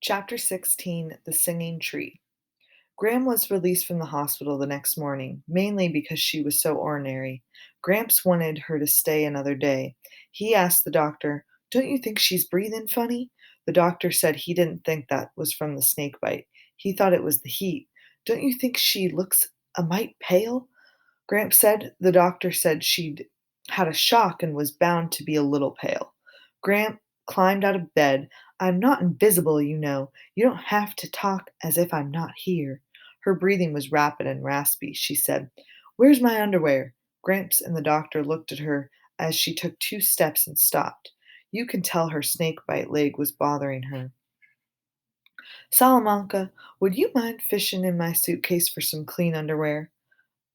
Chapter 16 The Singing Tree. Gram was released from the hospital the next morning, mainly because she was so ornery. Gramps wanted her to stay another day. He asked the doctor, "Don't you think she's breathing funny?" The doctor said he didn't think that was from the snake bite. He thought it was the heat. "Don't you think she looks a mite pale?" Gramps said. The doctor said she'd had a shock and was bound to be a little pale. Gramp climbed out of bed. "I'm not invisible, you know. You don't have to talk as if I'm not here." Her breathing was rapid and raspy. She said, "Where's my underwear?" Gramps and the doctor looked at her as she took 2 steps and stopped. You can tell her snakebite leg was bothering her. "Salamanca, would you mind fishing in my suitcase for some clean underwear?"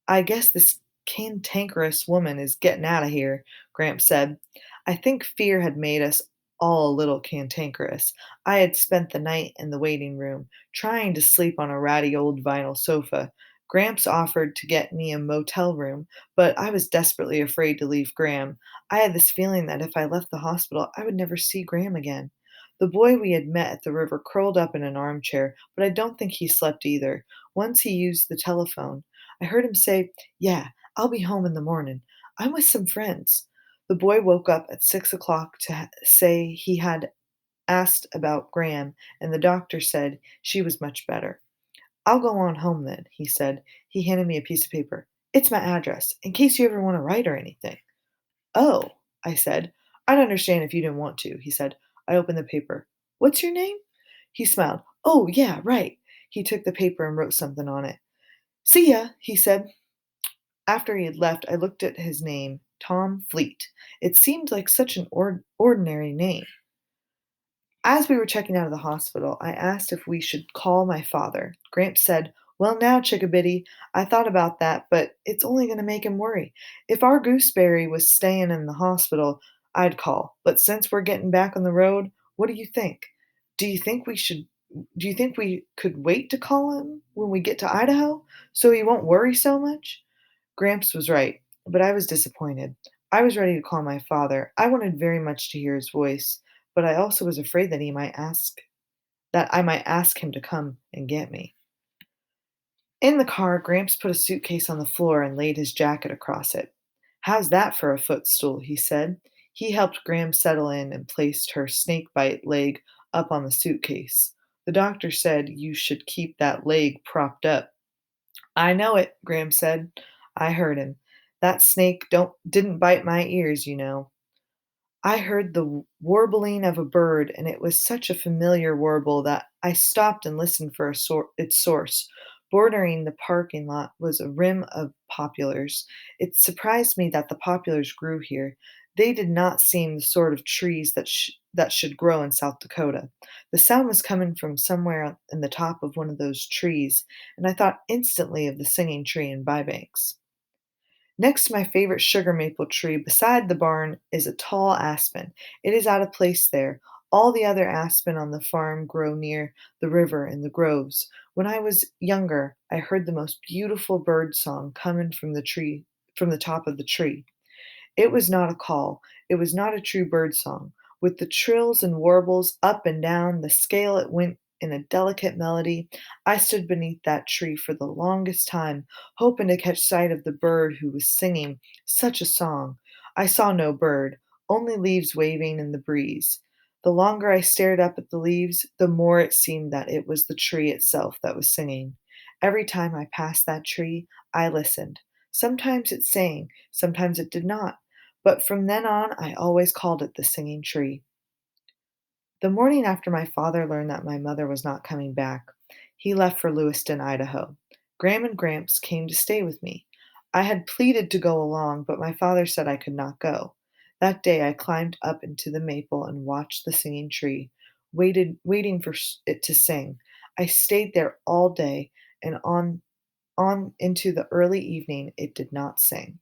"I guess this cantankerous woman is getting out of here," Gramps said. I think fear had made us all a little cantankerous. I had spent the night in the waiting room, trying to sleep on a ratty old vinyl sofa. Gramps offered to get me a motel room, but I was desperately afraid to leave Gram. I had this feeling that if I left the hospital, I would never see Gram again. The boy we had met at the river curled up in an armchair, but I don't think he slept either. Once he used the telephone. I heard him say, "Yeah, I'll be home in the morning. I'm with some friends." The boy woke up at 6 o'clock to say he had asked about Gram, and the doctor said she was much better. "I'll go on home then," he said. He handed me a piece of paper. "It's my address, in case you ever want to write or anything." "Oh," I said. "I'd understand if you didn't want to," he said. I opened the paper. "What's your name?" He smiled. "Oh, yeah, right." He took the paper and wrote something on it. "See ya," he said. After he had left, I looked at his name, Tom Fleet. It seemed like such an ordinary name. As we were checking out of the hospital, I asked if we should call my father. Gramps said, "Well, now, Chickabiddy, I thought about that, but it's only going to make him worry. If our gooseberry was staying in the hospital, I'd call. But since we're getting back on the road, what do you think? Do you think we should do you think we could wait to call him when we get to Idaho so he won't worry so much?" Gramps was right, but I was disappointed. I was ready to call my father. I wanted very much to hear his voice, but I also was afraid that I might ask him to come and get me. In the car, Gramps put a suitcase on the floor and laid his jacket across it. "How's that for a footstool?" he said. He helped Gram settle in and placed her snakebite leg up on the suitcase. The doctor said you should keep that leg propped up. "I know it," Gram said. I heard him. "That snake didn't bite my ears, you know." I heard the warbling of a bird, and it was such a familiar warble that I stopped and listened for its source. Bordering the parking lot was a rim of poplars. It surprised me that the poplars grew here. They did not seem the sort of trees that should grow in South Dakota. The sound was coming from somewhere in the top of one of those trees, and I thought instantly of the singing tree in Bybanks. Next to my favorite sugar maple tree beside the barn is a tall aspen. It is out of place there. All the other aspen on the farm grow near the river in the groves. When I was younger, I heard the most beautiful bird song coming from the top of the tree. It was not a call, it was not a true bird song. With the trills and warbles up and down the scale it went in a delicate melody. I stood beneath that tree for the longest time, hoping to catch sight of the bird who was singing such a song. I saw no bird, only leaves waving in the breeze. The longer I stared up at the leaves, the more it seemed that it was the tree itself that was singing. Every time I passed that tree, I listened. Sometimes it sang, sometimes it did not. But from then on, I always called it the singing tree. The morning after my father learned that my mother was not coming back, he left for Lewiston, Idaho. Gram and Gramps came to stay with me. I had pleaded to go along, but my father said I could not go. That day I climbed up into the maple and watched the singing tree, waiting for it to sing. I stayed there all day, and on into the early evening it did not sing.